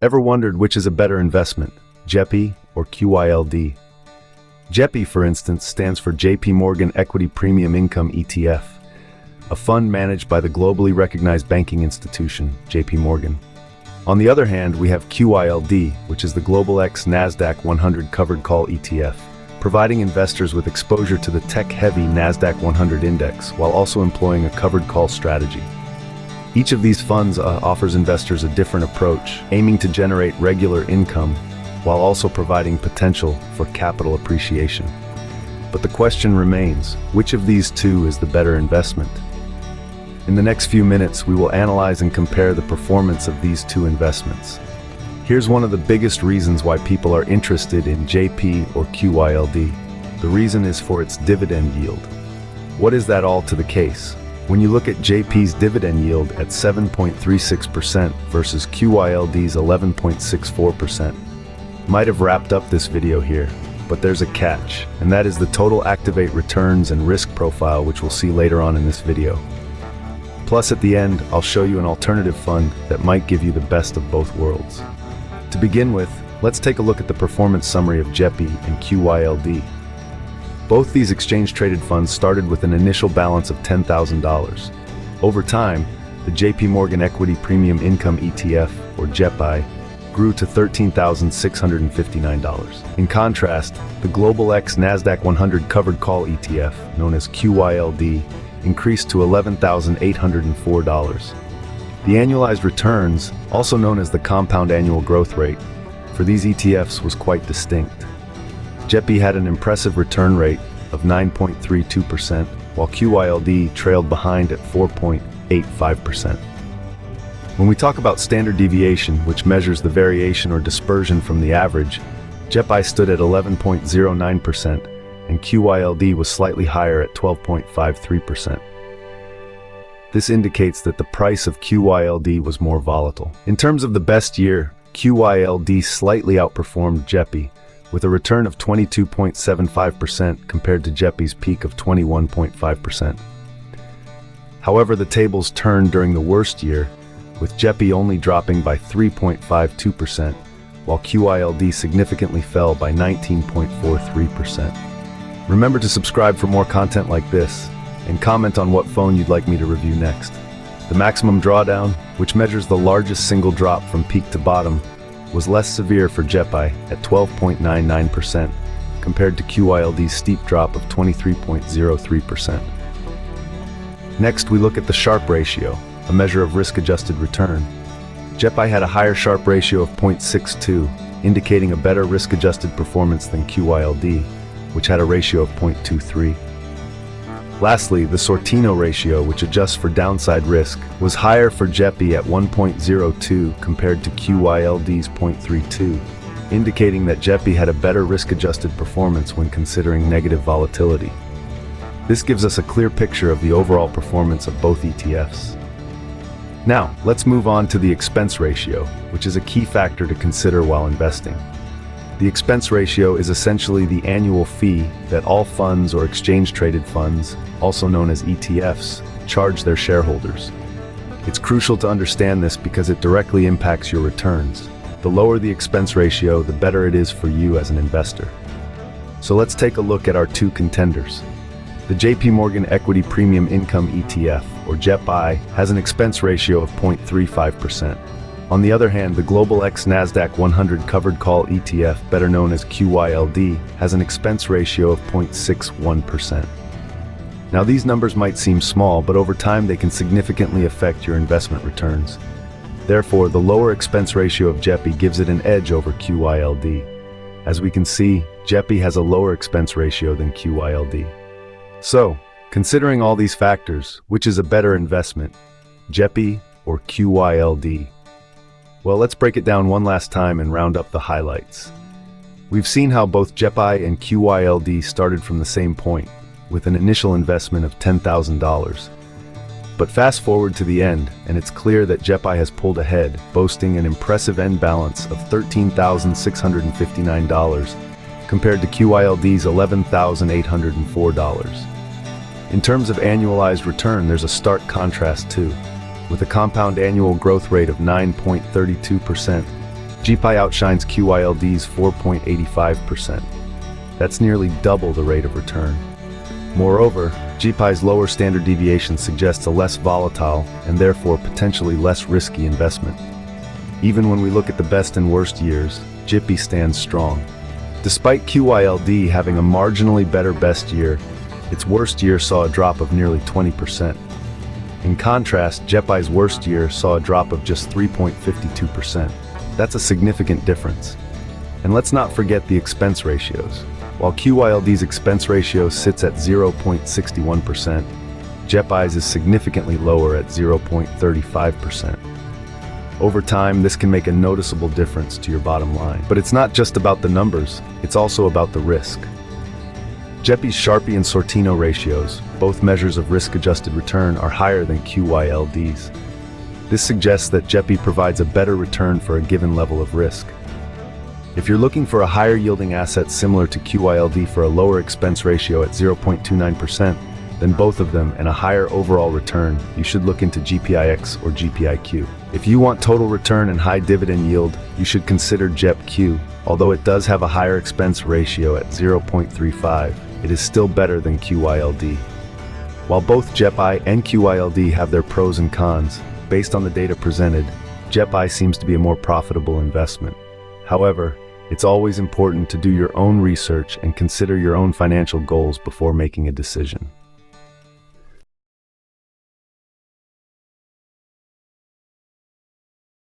Ever wondered which is a better investment, JEPI or QYLD? JEPI, for instance, stands for JPMorgan Equity Premium Income ETF, a fund managed by the globally recognized banking institution, JPMorgan. On the other hand, we have QYLD, which is the Global X NASDAQ 100 Covered Call ETF, providing investors with exposure to the tech-heavy NASDAQ 100 index while also employing a covered call strategy. Each of these funds offers investors a different approach, aiming to generate regular income while also providing potential for capital appreciation. But the question remains, which of these two is the better investment? In the next few minutes, we will analyze and compare the performance of these two investments. Here's one of the biggest reasons why people are interested in JP or QYLD. The reason is for its dividend yield. What is that all to the case? When you look at JP's dividend yield at 7.36% versus QYLD's 11.64%. Might have wrapped up this video here, but there's a catch, and that is the total activate returns and risk profile, which we'll see later on in this video. Plus, at the end, I'll show you an alternative fund that might give you the best of both worlds. To begin with, let's take a look at the performance summary of JEPI and QYLD. Both these exchange-traded funds started with an initial balance of $10,000. Over time, the JPMorgan Equity Premium Income ETF, or JEPI, grew to $13,659. In contrast, the Global X NASDAQ 100 Covered Call ETF, known as QYLD, increased to $11,804. The annualized returns, also known as the compound annual growth rate, for these ETFs was quite distinct. JEPI had an impressive return rate of 9.32%, while QYLD trailed behind at 4.85%. When we talk about standard deviation, which measures the variation or dispersion from the average, JEPI stood at 11.09%, and QYLD was slightly higher at 12.53%. This indicates that the price of QYLD was more volatile. In terms of the best year, QYLD slightly outperformed JEPI, with a return of 22.75% compared to JEPI's peak of 21.5%. However, the tables turned during the worst year, with JEPI only dropping by 3.52%, while QYLD significantly fell by 19.43%. Remember to subscribe for more content like this, and comment on what phone you'd like me to review next. The maximum drawdown, which measures the largest single drop from peak to bottom, was less severe for JEPI at 12.99% compared to QYLD's steep drop of 23.03%. Next, we look at the Sharpe ratio, a measure of risk-adjusted return. JEPI had a higher Sharpe ratio of 0.62, indicating a better risk-adjusted performance than QYLD, which had a ratio of 0.23. Lastly, the Sortino ratio, which adjusts for downside risk, was higher for JEPI at 1.02 compared to QYLD's 0.32, indicating that JEPI had a better risk-adjusted performance when considering negative volatility. This gives us a clear picture of the overall performance of both ETFs. Now, let's move on to the expense ratio, which is a key factor to consider while investing. The expense ratio is essentially the annual fee that all funds or exchange-traded funds, also known as ETFs, charge their shareholders. It's crucial to understand this because it directly impacts your returns. The lower the expense ratio, the better it is for you as an investor. So let's take a look at our two contenders. The JPMorgan Equity Premium Income ETF, or JEPI, has an expense ratio of 0.35%. On the other hand, the Global X NASDAQ 100 Covered Call ETF, better known as QYLD, has an expense ratio of 0.61%. Now, these numbers might seem small, but over time they can significantly affect your investment returns. Therefore, the lower expense ratio of JEPI gives it an edge over QYLD. As we can see, JEPI has a lower expense ratio than QYLD. So, considering all these factors, which is a better investment, JEPI or QYLD? Well, let's break it down one last time and round up the highlights. We've seen how both JEPI and QYLD started from the same point, with an initial investment of $10,000. But fast forward to the end, and it's clear that JEPI has pulled ahead, boasting an impressive end balance of $13,659 compared to QYLD's $11,804. In terms of annualized return, there's a stark contrast too. With a compound annual growth rate of 9.32%, JEPI outshines QYLD's 4.85%. That's nearly double the rate of return. Moreover, JEPI's lower standard deviation suggests a less volatile and therefore potentially less risky investment. Even when we look at the best and worst years, JEPI stands strong. Despite QYLD having a marginally better best year, its worst year saw a drop of nearly 20%. In contrast, JEPI's worst year saw a drop of just 3.52%. That's a significant difference. And let's not forget the expense ratios. While QYLD's expense ratio sits at 0.61%, JEPI's is significantly lower at 0.35%. Over time, this can make a noticeable difference to your bottom line. But it's not just about the numbers, it's also about the risk. JEPI's Sharpe and Sortino ratios, both measures of risk-adjusted return, are higher than QYLD's. This suggests that JEPI provides a better return for a given level of risk. If you're looking for a higher yielding asset similar to QYLD for a lower expense ratio at 0.29%, than both of them and a higher overall return, you should look into JPIX or JPIQ. If you want total return and high dividend yield, you should consider JEPQ. Although it does have a higher expense ratio at 0.35, it is still better than QYLD. While both JEPI and QYLD have their pros and cons, based on the data presented, JEPI seems to be a more profitable investment. However, it's always important to do your own research and consider your own financial goals before making a decision.